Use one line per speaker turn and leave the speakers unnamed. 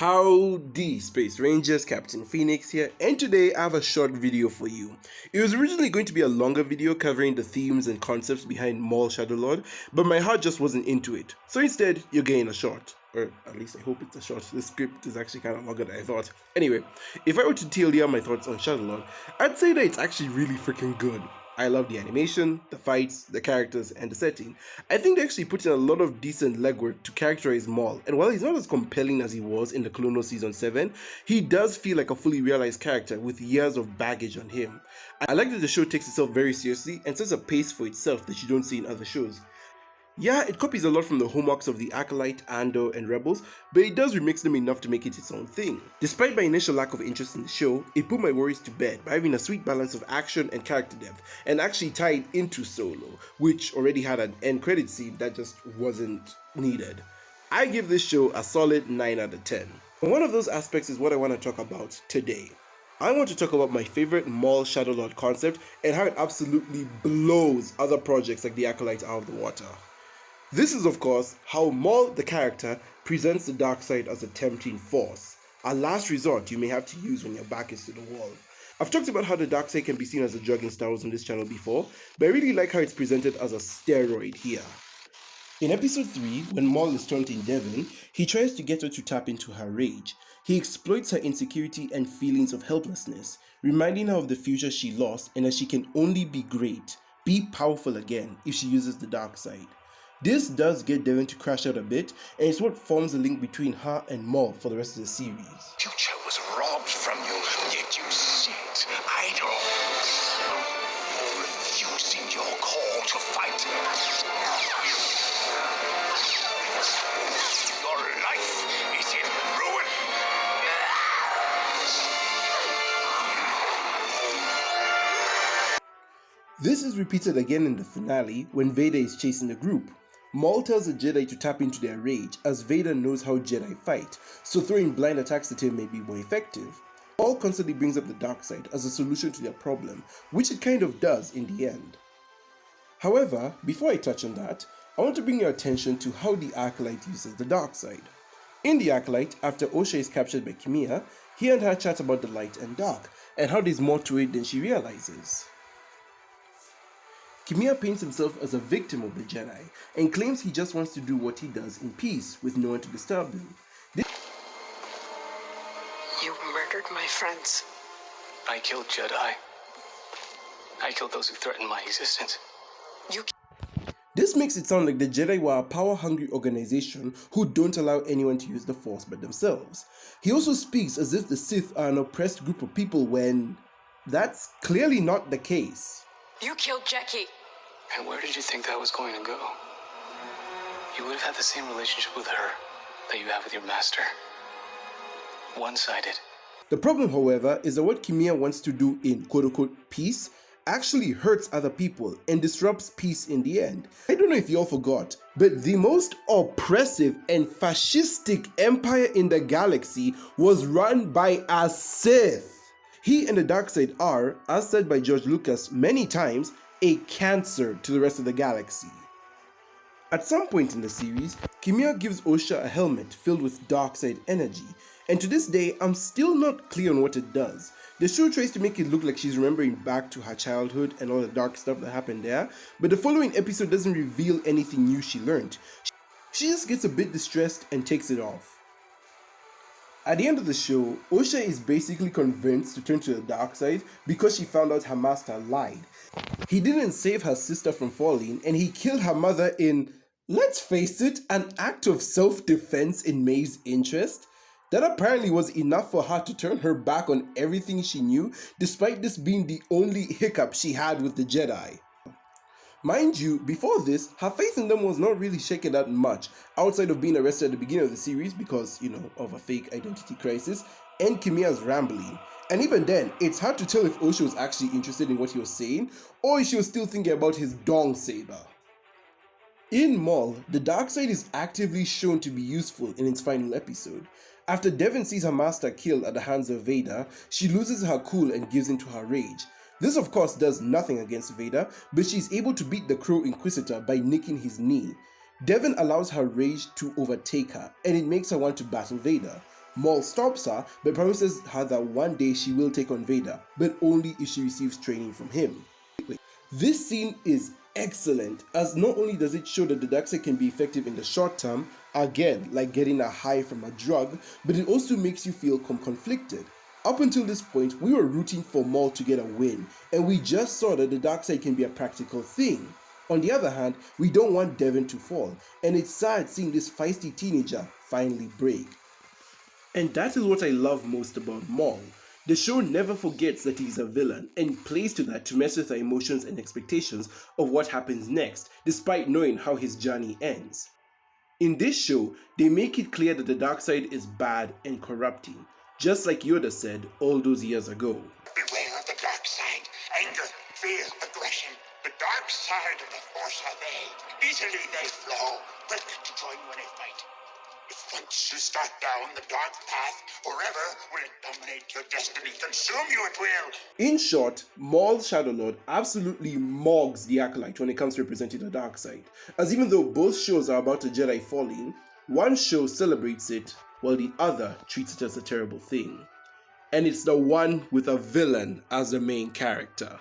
Howdy Space Rangers, Captain Phoenix here, and today I have a short video for you. It was originally going to be a longer video covering the themes and concepts behind Maul Shadowlord, but my heart just wasn't into it. So instead, you're getting a short. Or at least I hope it's a short. The script is actually kind of longer than I thought. Anyway, if I were to tell you my thoughts on Shadowlord, I'd say that it's actually really freaking good. I love the animation, the fights, the characters, and the setting. I think they actually put in a lot of decent legwork to characterize Maul, and while he's not as compelling as he was in the Clone Season 7, he does feel like a fully realized character with years of baggage on him. I like that the show takes itself very seriously and sets a pace for itself that you don't see in other shows. Yeah, it copies a lot from the hallmarks of the Acolyte, Andor, and Rebels, but it does remix them enough to make it its own thing. Despite my initial lack of interest in the show, it put my worries to bed by having a sweet balance of action and character depth, and actually tied into Solo, which already had an end credit scene that just wasn't needed. I give this show a solid 9 out of 10. And one of those aspects is what I want to talk about today. I want to talk about my favorite Maul Shadowlord concept and how it absolutely blows other projects like the Acolyte out of the water. This is, of course, how Maul, the character, presents the Darkside as a tempting force, a last resort you may have to use when your back is to the wall. I've talked about how the Darkside can be seen as a drug in Star Wars on this channel before, but I really like how it's presented as a steroid here. In episode 3, when Maul is taunting Devon, he tries to get her to tap into her rage. He exploits her insecurity and feelings of helplessness, reminding her of the future she lost and that she can only be great, be powerful again if she uses the Darkside. This does get Devon to crash out a bit, and it's what forms the link between her and Maul for the rest of the series.
Future was robbed from you, yet you sit idle, refusing your call to fight. Your life is in ruin.
This is repeated again in the finale when Vader is chasing the group. Maul tells the Jedi to tap into their rage as Vader knows how Jedi fight, so throwing blind attacks at him may be more effective. Maul constantly brings up the Darkside as a solution to their problem, which it kind of does in the end. However, before I touch on that, I want to bring your attention to how the Acolyte uses the Darkside. In the Acolyte, after Osha is captured by Kimia, he and her chat about the light and dark, and how there's more to it than she realizes. Kimia paints himself as a victim of the Jedi and claims he just wants to do what he does in peace with no one to disturb him.
You murdered my friends.
I killed Jedi. I killed those who threatened my existence.
This makes it sound like the Jedi were a power-hungry organization who don't allow anyone to use the Force but themselves. He also speaks as if the Sith are an oppressed group of people when that's clearly not the case.
You killed Jackie.
And where did you think that was going to go? You would have had the same relationship with her that you have with your master. One-sided.
The problem, however, is that what Kimia wants to do in quote-unquote peace actually hurts other people and disrupts peace in the end. I don't know if you all forgot, but the most oppressive and fascistic empire in the galaxy was run by a Sith. He and the Darkside are, as said by George Lucas many times, a cancer to the rest of the galaxy. At some point in the series, Kimia gives Osha a helmet filled with Darkside energy, and to this day I'm still not clear on what it does. The show tries to make it look like she's remembering back to her childhood and all the dark stuff that happened there, but the following episode doesn't reveal anything new she learned. She just gets a bit distressed and takes it off. At the end of the show, Osha is basically convinced to turn to the dark side because she found out her master lied. He didn't save her sister from falling, and he killed her mother in, let's face it, an act of self-defense in May's interest. That apparently was enough for her to turn her back on everything she knew, despite this being the only hiccup she had with the Jedi. Mind you, before this, her faith in them was not really shaken that much, outside of being arrested at the beginning of the series because, of a fake identity crisis, and Kimia's rambling. And even then, it's hard to tell if Osha was actually interested in what he was saying, or if she was still thinking about his dong saber. In Maul, the Darkside is actively shown to be useful in its final episode. After Devon sees her master killed at the hands of Vader, she loses her cool and gives into her rage. This of course does nothing against Vader, but she's able to beat the Crow Inquisitor by nicking his knee. Devon allows her rage to overtake her, and it makes her want to battle Vader. Maul stops her but promises her that one day she will take on Vader, but only if she receives training from him. This scene is excellent, as not only does it show that the Darkside can be effective in the short term, again like getting a high from a drug, but it also makes you feel conflicted. Up until this point, we were rooting for Maul to get a win, and we just saw that the Darkside can be a practical thing. On the other hand, we don't want Devon to fall, and it's sad seeing this feisty teenager finally break. And that is what I love most about Maul. The show never forgets that he's a villain and plays to that to mess with our emotions and expectations of what happens next, despite knowing how his journey ends. In this show, they make it clear that the Darkside is bad and corrupting, just like Yoda said all those years ago.
Beware of the dark side. Anger, fear, aggression. The dark side of the Force are they. Easily they flow, quick to join you in a fight. If once you start down the dark path, forever will it dominate your destiny, consume you at will.
In short, Maul Shadowlord absolutely mogs the Acolyte when it comes to representing the dark side, as even though both shows are about a Jedi falling, one show celebrates it while the other treats it as a terrible thing. And it's the one with a villain as the main character.